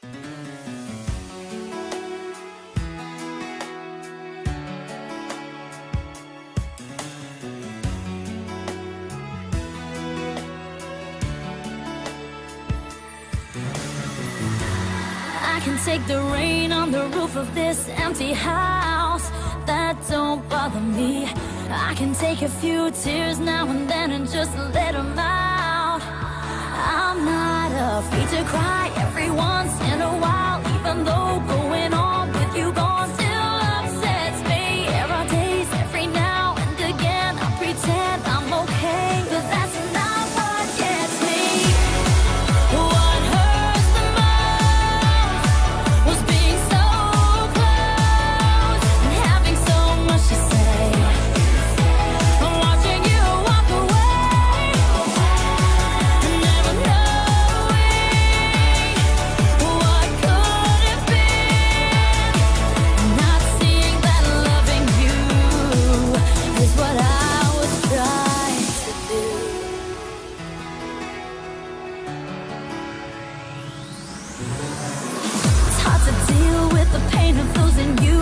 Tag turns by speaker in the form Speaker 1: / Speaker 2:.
Speaker 1: I can take the rain on the roof of this empty house. That don't bother me. I can take a few tears now and then and just let them out. I'm not afraid to cry every once in a while, even though going on with you gone still upsets me. There are days every now and again I pretend I'm okay, but that's not what gets me. What hurts the most was being so close and having so much to say. I'm watching you walk away and never knowing what could have been. Not seeing that loving you is what I was trying to do. It's hard to deal with the pain of losing you.